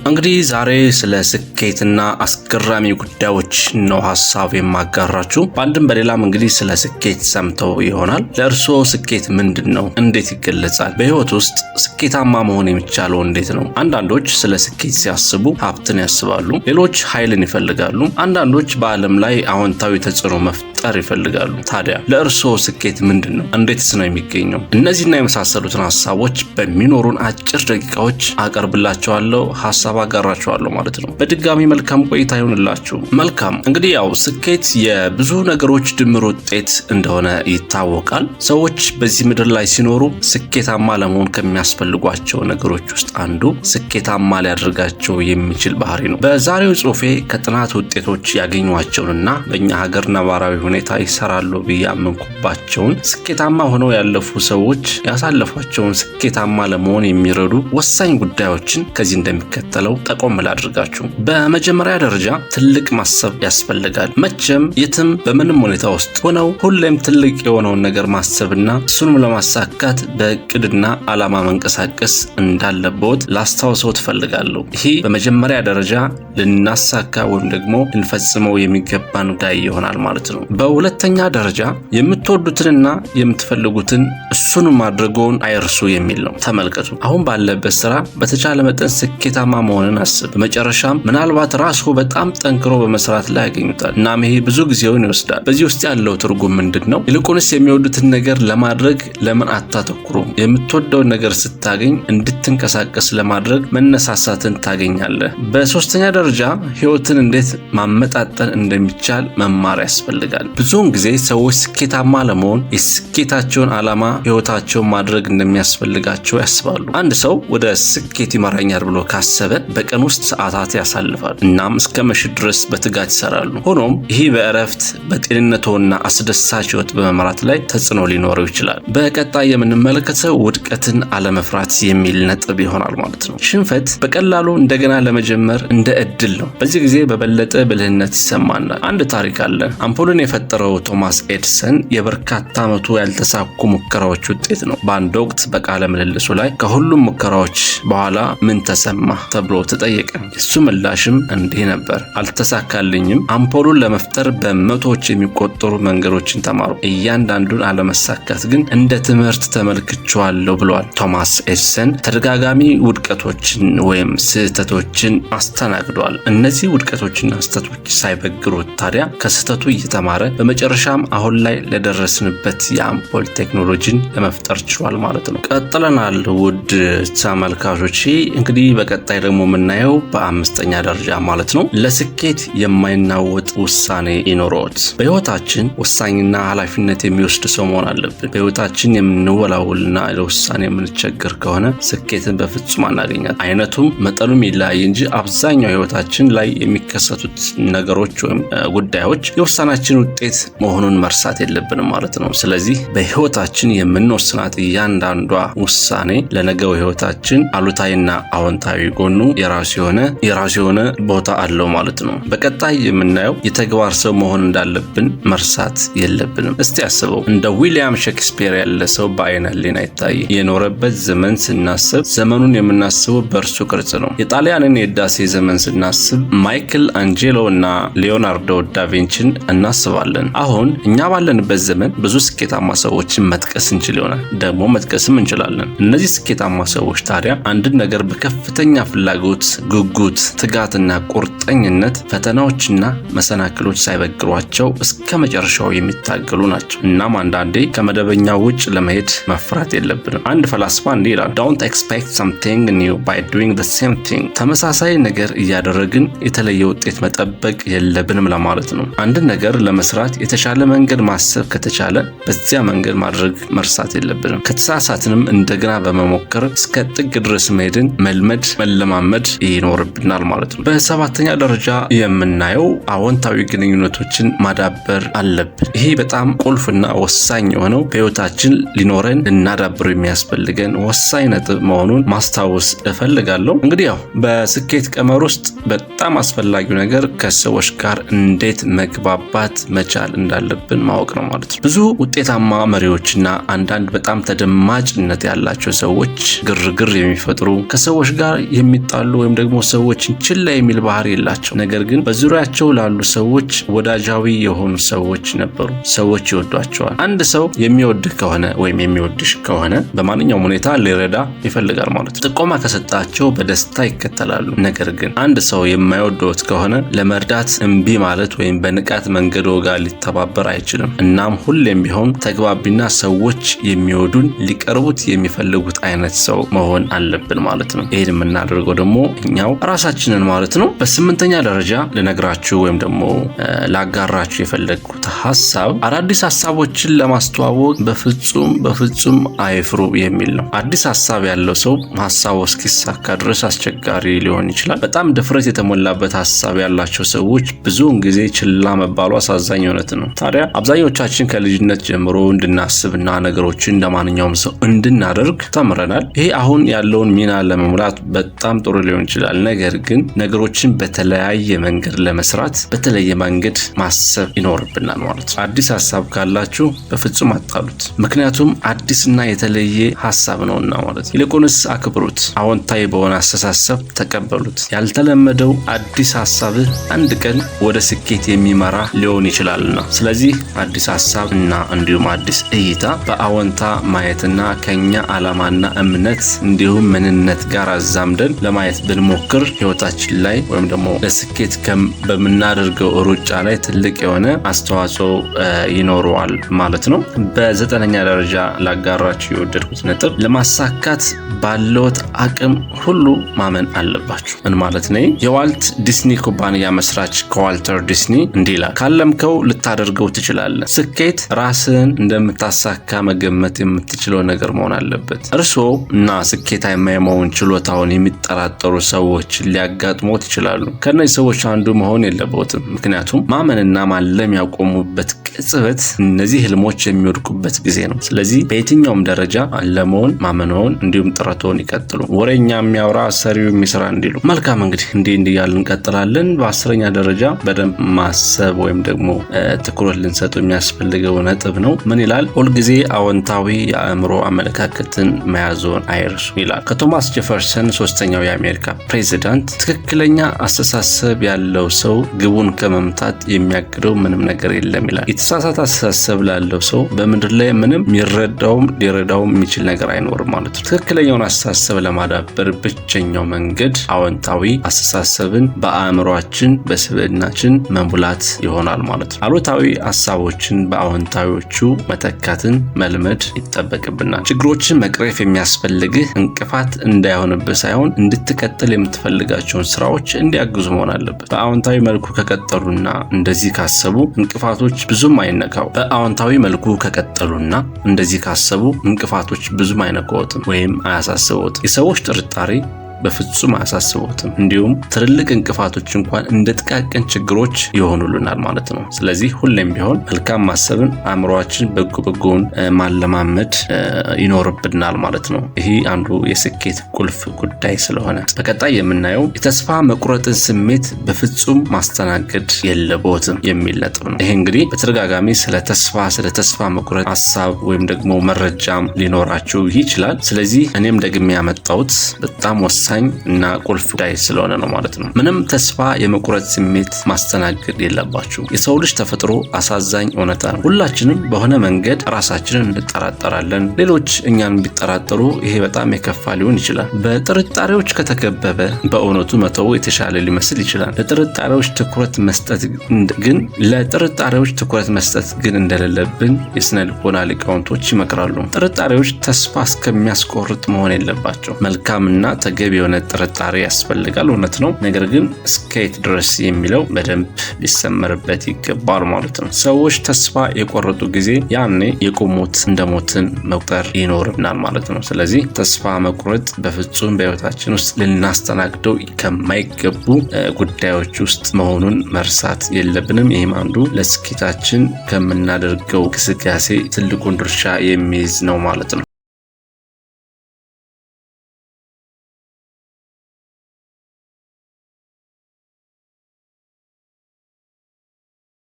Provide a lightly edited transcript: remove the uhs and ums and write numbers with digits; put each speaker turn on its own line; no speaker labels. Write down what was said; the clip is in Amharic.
እንግዲህ ዛሬ ስለ ስኬትና አስገራሚ ጉዳዮች ነው ሐሳብ የማጋራችሁ። በአንድም በሌላም እንግዲህ ስለ ስኬት ሰምተው ይሆናል። ለእርስዎ ስኬት ምንድነው? እንዴት ይገለጻል? በህይወት ውስጥ ስኬታማ መሆን የሚቻለው እንዴት ነው? አንዳንዶች ስለ ስኬት ሲያስቡ ሀብትን ያስባሉ፣ ሌሎች ኃይልን ይፈልጋሉ፣ አንዳንዶች በዓለም ላይ አዎንታዊ ተጽዕኖ መፍጠር ይፈልጋሉ። ታዲያ ለእርስዎ ስኬት ምንድነው? እንዴትስ ነው የሚገኘው? እነዚህና የመሳሰሉትን ሐሳቦች በሚኖሩን አጭር ደቂቃዎች አቀርብላችኋለሁ፣ ሐሳብ አጋራችኋለሁ ማለት ነው። በድጋሚ መልካም ቆይታ ይሁንላችሁ። መልካም እንግዲህ ስኬት የብዙ ነገሮች ድምር ውጤት እንደሆነ ይታወቃል። ሰዎች በዚህ ምድር ላይ ሲኖሩ ስኬታማ ለመሆን ከሚያስፈልጓቸው ነገሮች ውስጥ አንዱ ስኬታማ ሊያደርጋቸው የሚችል ባህሪ ነው። በዛሬው ጽሑፌ ከጥናት ውጤቶች ያገኟቸውንና በእኛ ሀገር ነባራዊ ሁኔታ ይሰራሉ ብዬ አመንኩባቸውን ስኬታማ ሆነው ያለፉ ሰዎች ያሳለፏቸውን ስኬታማ ለመሆን የሚረዱ ወሳኝ ጉዳዮችን ከዚህ እንደሚከተለው ጠቆም ላድርጋችሁ። በመጀመሪያ ደረጃ ትልቅ ማሰብ ያስፈልጋል። መቼም የትም በምንም ሁኔታ ውስጥ ሆነው ሁሌም ትልቅ የሆነውን ነገር ማሰብና እሱንም ለማሳካት በእቅድና ዓላማ መንቀሳቀስ እንዳለበት ላስታውሰው ትፈልጋለሁ። ይህ በመጀመሪያ ደረጃ ልናሳካ ወይም ደግሞ ልንፈጽመው የሚገባን ጉዳይ ይሆናል ማለት ነው። በሁለተኛ ደረጃ የምትወዱትንና የምትፈልጉትን እሱን ማድረግዎን አይርሱ የሚል ነው። ተመልከቱ። አሁን ባለበት ስራ በተቻለ መጠን ስኬታማ መሆንን አስብ። በመጨረሻም ምናልባት ራስዎ በጣም ጠንክሮ በመስራት ላይ ያገኙታል። እናም ይሄ ብዙ ጊዜውን ይወስዳል። በዚህ ውስጥ ያለው ትርጉም ምንድነው? ይልቁንስ የሚወዱትን ነገር ለማድረግ ለምን አታተኩሩም? የምትወደውን ነገር ስታገኝ እንድትንቀሳቀስ ለማድረግ መነሳሳትን ታገኛለህ። በሶስተኛ ደረጃ ህይወትን እንዴት ማመጣጠን እንደሚቻል መማር ያስፈልጋል። ብዙውን ጊዜ ሰዎች ስኬታማ ለመሆን የስኬታቸውን ዓላማ ህይወታቸውን ማድረግ እንደሚያስፈልጋቸው ያስባሉ። አንድ ሰው ወደ ስኬት ይመራኛል ብሎ ካሰበ በቀን ውስጥ ሰዓታት ያሳልፋል። እናም እስከ ምሽት ድረስ በትጋት ይሰራሉ። ሆኖም ይህ በእረፍት በጤንነቶና አስደሳች ህይወት በመምራት ላይ ተጽዕኖ ሊኖረው ይችላል። በቀጣይ የምንመለከተው ውድቀትን አለመፍራት የሚል ነጥብ ይሆናል ማለት ነው። ሽንፈት በቀላሉ እንደገና ለመጀመር እንደ እድል ነው። በዚህ ጊዜ በበለጠ ብልህነት ይሰማናል። አንድ ታሪክ አለ። አምፖልን የፈጠረው ቶማስ ኤዲሰን የበርካታ መቶ ያልተሳኩ ሙከራዎች ውጤት ነው። በአንድ ወቅት በቃለ ምልልሱ ላይ ከሁሉም ሙከራዎች በኋላ ምን ተሰማ ተብሎ ተጠየቀ። የሱ ምላሽም እንዲህ ነበር፣ አልተሳካልኝም። አምፖሉን ለመፍጠር በመቶዎች የሚቆጠሩ መንገዶችን ተማሩ፣ እያንዳንዱን አለመሳካት ግን እንደ ትምህርት ተመልክቼዋለሁ ብሏል። ቶማስ ኤዲሰን ተደጋጋሚ ውድቀቶችን ወይም ስህተቶችን አስተናግዷል። እነዚህ ውድቀቶችና ስህተቶች ሳይበግሩት ታዲያ ከስህተቱ እየተማረ በመጨረሻም አሁን ላይ ለደረስንበት የአምፖል ቴክኖሎጂን ለመፍጠር ችሏል ማለት ነው። ቀጥለናል ውድ ተመልካቾች። እንግዲህ በቀጣይ ደግሞ የምናየው በአምስተኛ ደረጃ ማለት ነው ለስኬት የማይናወጥ ውሳኔ ይኖረዎት። በህይወታችን ወሳኝና ኃላፊነት የሚወስድ ሰው መሆን አለብን። በህይወታችን የምንወላውልና ለውሳኔ የምንቸገር ከሆነ ስኬትን በፍጹም አናገኛት። አይነቱም መጠኑም ይለያይ እንጂ አብዛኛው ህይወታችን ላይ የሚከሰቱት ነገሮች ወይም ጉዳዮች የውሳናችን ውጤት መሆኑን መርሳት የለብንም ማለት ነው። ስለዚህ በህይወታችን የምንወስናት እያንዳንዷ ውሳኔ ለነገው ህይወታችን አሉታዊና አዎንታዊ ጎኑ የራሱ የሆነ ቦታ አለው ማለት ነው። በቀጣይ የምናየው የተግባር ሰው መሆን እንዳለብን መርሳት የለብንም። እስቲ አስበው፣ እንደ ዊሊያም ሼክስፒር ያለ ሰው በአይነ ህሊና ይታይ የኖረበት ዘመን ስናስብ ዘመኑን የምናስበው በእርሱ ቅርጽ ነው። የጣሊያንን የህዳሴ ዘመን ስናስብ ማይክል አንጄሎ እና ሊዮናርዶ ዳቪንቺን እናስባለን። አሁን እኛ ባለንበት ዘመን ብዙ ስኬታማ ሰዎችን መጥቀስ እንችል ይሆናል፣ ደግሞ መጥቀስም እንችላለን። እነዚህ ስኬታማ ሰዎች ታዲያ አንድን ነገር በከፍተኛ ፍላጎት፣ ጉጉት፣ ትጋትና ቁርጠኝነት ፈተናዎችና መሰናክሎች ሳይበግሯቸው እስከ መጨረሻው የሚታገሉ ናቸው። እናም አንዳንዴ ከመደበኛው ውጭ ለመሄድ መፍራት የለብንም። አንድ ፈላስፋ እንዲህ ይላል፣ don't expect something new by doing the same thing። ተመሳሳይ ነገር እያደረግን የተለየ ውጤት መጠበቅ የለብንም ለማለት ነው። አንድን ነገር ለመስራት የተሻለ መንገድ ማሰብ ከተቻለ በዚያ መንገድ ማድረግ መርሳት የለብንም። ከተሳሳትንም እንደገና በመሞከር እስከ ጥግ ድረስ መሄድን መለማመድ ይኖርብናል ማለት ነው። በሰባተኛ ደረጃ የምናየው አዎንታዊ ግንኙነቶችን ማዳበር አለብን። ይሄ በጣም ቁልፍና ወሳኝ የሆነው በህይወታችን ሊኖረን ልናዳብር የሚያስፈልገን ወሳኝ ነጥብ መሆኑን ማስታወስ እፈልጋለሁ። እንግዲህ በስኬት ቀመር ውስጥ በጣም አስፈላጊው ነገር ከሰዎች ጋር እንዴት መግባባት መቻል እንዳለብን ማወቅ ነው ማለት ነው። ብዙ ውጤታማ መሪዎችና አንዳንድ በጣም ተደማጭነት ያላቸው ሰዎች ግርግር የሚፈጥሩ ከሰዎች ጋር የሚጣሉ ወይም ደግሞ ሰዎችን ችላ የሚል ባህሪ የላቸው። ነገር ግን በዙሪያቸው ላሉ ሰዎች ወዳጃዊ የሆኑ ሰዎች ነበሩ። ሰዎች ይወዷቸዋል። አንድ ሰው የሚወድህ ከሆነ ወይም የሚወድሽ ከሆነ በማንኛውም ሁኔታ ሊረዳ ይፈልጋል ማለት ነው። ጥቆማ ከሰጣቸው በደስታ ይከተላሉ። ነገር ግን አንድ ሰው የማይወደውት ከሆነ ለመርዳት እምቢ ማለት ወይም በንቃት መንገዶ ጋር ሊተባበር አይችልም። እናም ሁሌም ቢሆን ተግባቢና ሰዎች የሚወዱን ሊቀርቡት የሚፈልጉት አይነት ሰው መሆን አለብን ማለት ነው። ይሄን የምናደርገው ደግሞ እኛው ራሳችንን ማለት ነው። በስምንተኛ ደረጃ ልነግራችሁ ወይም ደግሞ ላጋራችሁ የፈለግኩት ሐሳብ አዳዲስ ሐሳቦችን ለማስተዋወቅ በፍጹም አይፍሩ የሚል ነው። አዲስ ሐሳብ ያለው ሰው ሐሳቡ እስኪሳካ ድረስ አስቸጋሪ ሊሆን ይችላል። በጣም ድፍረት የተሞላበት ሐሳብ ያላቸው ሰዎች ብዙውን ጊዜ ችላ መባሉ አሳዛኝ እውነት ነው። ታዲያ አብዛኞቻችን ከልጅነት ጀምሮ እንድናስብና ነገሮችን እንደማንኛውም ሰው እንድናደርግ ተምረናል። ይሄ አሁን ያለውን ሚና ለመሙላት በጣም ጥሩ ሊሆን ይችላል። ነገር ግን ነገሮችን በተለያየ መንገድ ለመስራት በተለየ መንገድ ማሰብ ይኖርብናል ማለት ነው። አዲስ ሐሳብ ካላችሁ በፍጹም አጣሉት። ምክንያቱም አዲስና የተለየ ሐሳብ ነውና ማለት ነው። ይልቁንስ አክብሩት። አዎንታዊ በሆነ አስተሳሰብ ተቀበሉት። ያልተለመደው አዲስ ሐሳብህ አንድ ቀን ወደ ስኬት የሚመራ ሊሆን ይችላልና ስለዚህ አዲስ ሐሳብ እና እንዲሁም አዲስ እይታ በአዎንታ ማየትና ከኛ ዓላማና እምነት እንዲሁም ምንነት ጋር አዛምደን ለማየት ብንሞክር ህይወታችን ላይ ወይም ደግሞ ለስኬት በምናደርገው ሩጫ ላይ ትልቅ የሆነ አስተዋጽኦ ይኖረዋል ማለት ነው። በዘጠነኛ ደረጃ ላጋራችሁ የወደድኩት ነጥብ ለማሳካት ባለዎት አቅም ሁሉ ማመን አለባችሁ። ምን ማለት ነው? የዋልት ዲስኒ ኩባንያ መስራች ዋልተር ዲስኒ እንዲህ ይላል፣ ካለምከው ልታደርገው ትችላለህ። ስኬት ራስን እንደምታሳካ መገመት የምትችለው ነገር መሆን አለበት። እርስዎ እና ስኬታማ የመሆን ችሎታውን የሚጠራጠሩ ሰዎች ሊያጋጥሙት ይችላሉ። ከነዚህ ሰዎች አንዱ መሆን የለበትም። ምክንያቱም ማመንና ማለም ያቆሙበት ቅጽበት እነዚህ ህልሞች የሚወድቁበት ጊዜ ነው። ስለዚህ በየትኛውም ደረጃ አለመሆን ማመንዎን እንዲሁም ጥረቶን ይቀጥሉ። ወሬኛ የሚያወራ ሰሪው የሚሰራ እንዲሉ። መልካም እንግዲህ እንዲህ ያልን እንቀጥላለን። በ10ኛ ደረጃ በደንብ ማሰብ ወይም ደግሞ ትኩረት ልንሰጥ የሚያስፈልገው ነጥብ ነው። ምን ይላል? ሁልጊዜ አዎንታዊ የአእምሮ አመለካከትን መያዝዎን አይርሱ ይላል። ከቶማስ ጄፈርሰን ሶስተኛው የአሜሪካ ፕሬዚዳንት ትክክለኛ አስተሳሰብ ያለው ሰው ግቡን ከመምታት የሚያግደው ምንም ነገር የለም ይላል። የተሳሳተ አስተሳሰብ ላለው ሰው በምድር ላይ ምንም ሊረዳው የሚችል ነገር አይኖርም ማለት ነው። ትክክለኛውን አስተሳሰብ ለማዳበር ብቸኛው መንገድ አዎንታዊ አስተሳሰብን በአእምሮአችን በስብዕናችን መሙላት ይሆናል ማለት ነው። አሉታዊ ሐሳቦችን በአዎንታዊዎቹ መተካትን መልመድ ይጠበቅብናል። ችግሮችን መቅረፍ የሚያስፈልግህ እንቅፋት እንዳይሆንብህ ሳይሆን እንድትቀጥል የምትፈልጋቸውን ስራዎች እንዲያግዙ መሆን አለበት። በአዎንታዊ መልኩ ከቀጠሉና እንደዚህ ካሰቡ እንቅፋቶች ብዙም አይነካው። በአዎንታዊ መልኩ ከቀጠሉና እንደዚህ ካሰቡ እንቅፋቶች ብዙም አይነካዎትም ወይም አያሳስበዎትም። የሰዎች ጥርጣሬ በፍጹም አያሳስበዎትም። እንዲሁም ትልልቅ እንቅፋቶች እንኳን እንደ ጥቃቅን ችግሮች ይሆኑልናል ማለት ነው። ስለዚህ ሁሌም ቢሆን መልካም ማሰብን አእምሮአችን በጎውን ማለማመድ ይኖርብናል ማለት ነው። ይሄ አንዱ የስኬት ቁልፍ ጉዳይ ስለሆነ በቀጣይ የምናየው የተስፋ መቁረጥን ስሜት በፍጹም ማስተናገድ የለብዎትም የሚል ነጥብ ነው። ይሄ እንግዲህ በተደጋጋሚ ስለ ተስፋ መቁረጥ ሐሳብ ወይም ደግሞ መረጃም ሊኖራችሁ ይችላል። ስለዚህ እኔም ደግሜ ያመጣሁት በጣም ወሳኝ እና ቁልፍ ጉዳይ ስለሆነ ነው ማለት ነው። ምንም ተስፋ የመቁረጥ ስሜት ማስተናገድ የለባችሁ። የሰው ልጅ ተፈጥሮ አሳዛኝ እውነታ ነው። ሁላችንም በሆነ መንገድ ራሳችንን እንጠራጠራለን። ሌሎች እኛን ቢጠራጠሩ ይሄ በጣም የከፋ ሊሆን ይችላል። በጥርጣሬዎች ከተከበበ በእውነቱ መተው የተሻለ ሊመስል ይችላል። ለጥርጣሬዎች ትኩረት መስጠት ግን እንደሌለብን የስነ ልቦና ሊቃውንቶች ይመክራሉ። ጥርጣሬዎች ተስፋ እስከሚያስቆርጥ መሆን የለባቸው። መልካምና ተገቢ የሆነ ጥርጣሬ ያስፈልጋል፣ እውነት ነው። ነገር ግን እስከየት ድረስ የሚለው በደንብ ሊሰመርበት ይገባል ማለት ነው። ሰዎች ተስፋ የቆረጡ ጊዜ ያኔ የቆሙት እንደሞትን መቁጠር ይኖርብናል ማለት ነው። ስለዚህ ተስፋ መቁረጥ በፍጹም በህይወታችን ውስጥ ልናስተናግደው ከማይገቡ ጉዳዮች ውስጥ መሆኑን መርሳት የለብንም። ይህም አንዱ ለስኬታችን ከምናደርገው እንቅስቃሴ ትልቁን ድርሻ የሚይዝ ነው ማለት ነው።